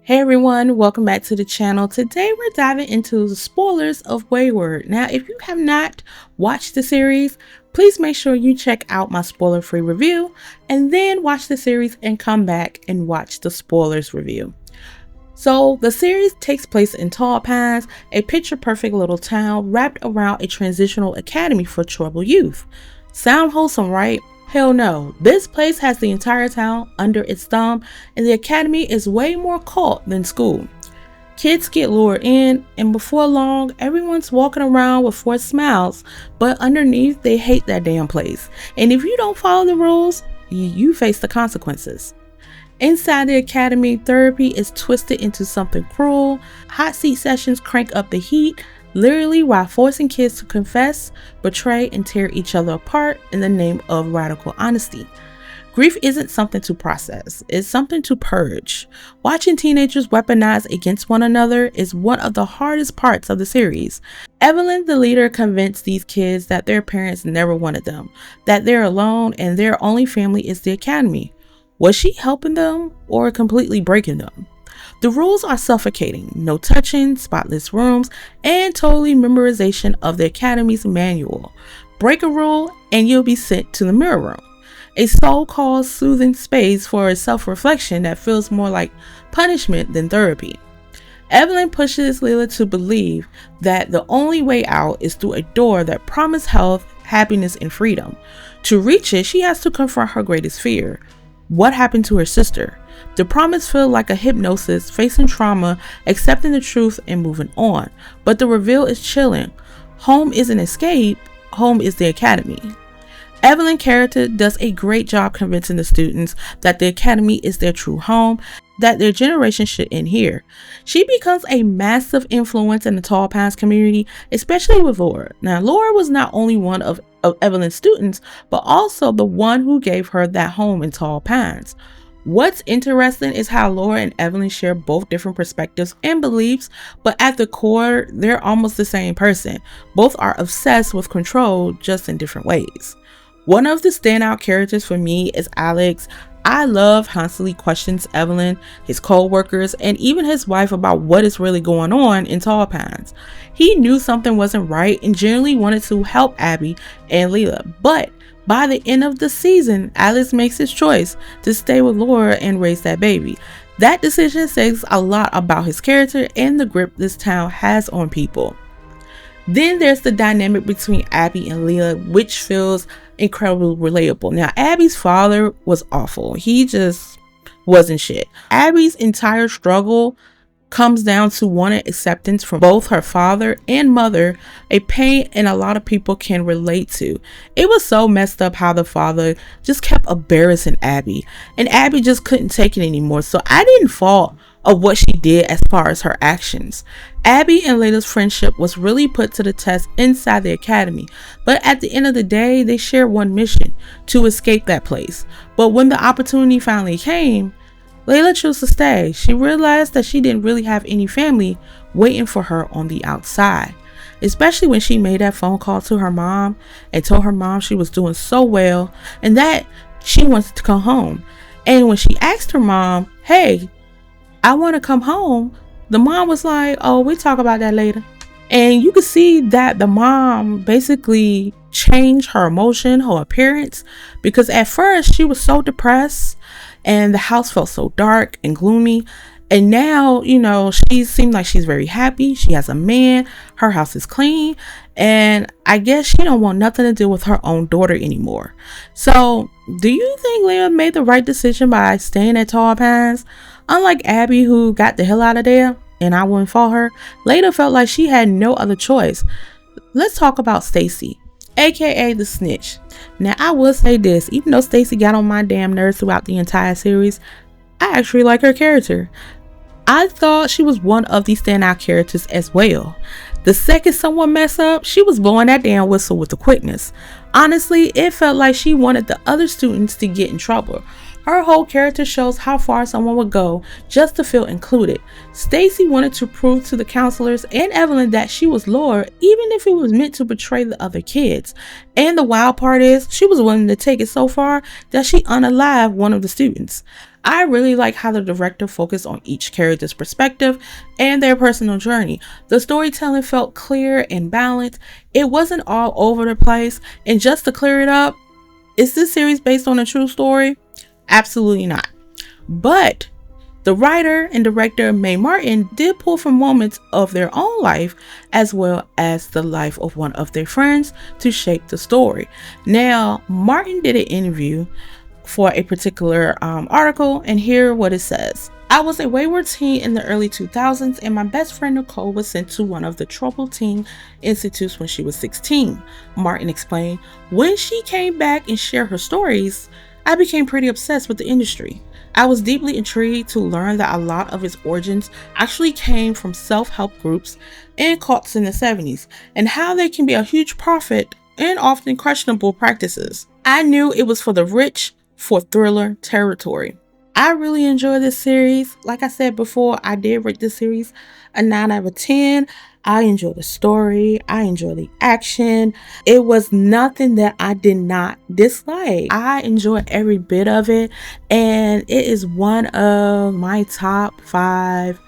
Hey everyone, welcome back to the channel. Today we're diving into the spoilers of Wayward. Now, if you have not watched the series, please make sure you check out my spoiler-free review and then watch the series and come back and watch the spoilers review. So the series takes place in Tall Pines, a picture-perfect little town wrapped around a transitional academy for troubled youth. Sound wholesome, right? Hell no. This place has the entire town under its thumb, and the academy is way more cult than school. Kids get lured in, and before long, everyone's walking around with forced smiles, but underneath, they hate that damn place. And if you don't follow the rules, you face the consequences. Inside the academy, therapy is twisted into something cruel. Hot seat sessions crank up the heat, literally while forcing kids to confess, betray, and tear each other apart in the name of radical honesty. Grief isn't something to process, it's something to purge. Watching teenagers weaponize against one another is one of the hardest parts of the series. Evelyn, the leader, convinced these kids that their parents never wanted them, that they're alone and their only family is the academy. Was she helping them or completely breaking them? The rules are suffocating: no touching, spotless rooms, and totally memorization of the academy's manual. Break a rule and you'll be sent to the mirror room, a so-called soothing space for a self-reflection that feels more like punishment than therapy. Evelyn pushes Lelia to believe that the only way out is through a door that promises health, happiness, and freedom. To reach it, she has to confront her greatest fear: what happened to her sister? The promise feels like a hypnosis, facing trauma, accepting the truth, and moving on. But the reveal is chilling. Home isn't escape, home is the academy. Evelyn's character does a great job convincing the students that the academy is their true home, that their generation should end here. She becomes a massive influence in the Tall Pines community, especially with Laura. Now, Laura was not only one of Evelyn's students, but also the one who gave her that home in Tall Pines. What's interesting is how Laura and Evelyn share both different perspectives and beliefs, but at the core, they're almost the same person. Both are obsessed with control, just in different ways. One of the standout characters for me is Alex. I love constantly questions Evelyn, his co-workers, and even his wife about what is really going on in Tall Pines. He knew something wasn't right and genuinely wanted to help Abby and Leila, but by the end of the season, Alex makes his choice to stay with Laura and raise that baby. That decision says a lot about his character and the grip this town has on people. Then there's the dynamic between Abby and Leila, which feels incredibly relatable. Now, Abby's father was awful. He just wasn't shit. Abby's entire struggle comes down to wanting acceptance from both her father and mother, a pain and a lot of people can relate to. It was so messed up how the father just kept embarrassing Abby, and Abby just couldn't take it anymore. So I didn't fault of what she did as far as her actions. Abby and Leila's friendship was really put to the test inside the academy, but at the end of the day, they shared one mission: to escape that place. But when the opportunity finally came, Leila chose to stay. She realized that she didn't really have any family waiting for her on the outside, especially when she made that phone call to her mom and told her mom she was doing so well and that she wanted to come home. And when she asked her mom, "Hey, I want to come home," the mom was like, "Oh, we'll talk about that later." And you could see that the mom basically changed her emotion, her appearance, because at first she was so depressed and the house felt so dark and gloomy. And now, she seemed like she's very happy. She has a man, her house is clean, and I guess she don't want nothing to do with her own daughter anymore. So, do you think Leila made the right decision by staying at Tall Pines? Unlike Abby, who got the hell out of there, and I wouldn't fault her, Leila felt like she had no other choice. Let's talk about Stacy, aka the snitch. Now, I will say this: even though Stacy got on my damn nerves throughout the entire series, I actually like her character. I thought she was one of the standout characters as well. The second someone messed up, she was blowing that damn whistle with the quickness. Honestly, it felt like she wanted the other students to get in trouble. Her whole character shows how far someone would go just to feel included. Stacy wanted to prove to the counselors and Evelyn that she was loyal, even if it was meant to betray the other kids. And the wild part is, she was willing to take it so far that she unalived one of the students. I really like how the director focused on each character's perspective and their personal journey. The storytelling felt clear and balanced. It wasn't all over the place. And just to clear it up, is this series based on a true story? Absolutely not. But the writer and director Mae Martin did pull from moments of their own life as well as the life of one of their friends to shape the story. Now, Martin did an interview for a particular article, and here what it says. I was a wayward teen in the early 2000s, and my best friend Nicole was sent to one of the troubled teen institutes when she was 16. Martin explained, when she came back and shared her stories, I became pretty obsessed with the industry. I was deeply intrigued to learn that a lot of its origins actually came from self-help groups and cults in the 70s, and how they can be a huge profit and often questionable practices. I knew it was for the rich, for thriller territory. I really enjoy this series. Like I said before, I did rate this series a 9 out of 10. I enjoy the story. I enjoy the action. It was nothing that I did not dislike. I enjoy every bit of it, and it is one of my top 5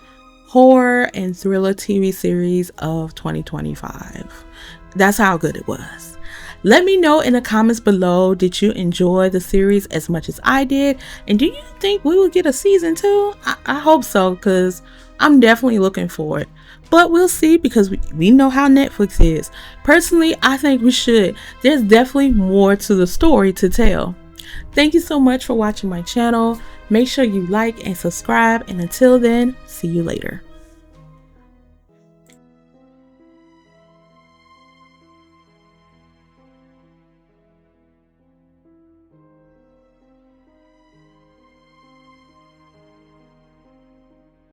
horror and thriller TV series of 2025. That's how good it was. Let me know in the comments below, did you enjoy the series as much as I did? And do you think we will get a season 2? I hope so, because I'm definitely looking for it. But we'll see, because we know how Netflix is. Personally, I think we should. There's definitely more to the story to tell. Thank you so much for watching my channel. Make sure you like and subscribe. And until then, see you later.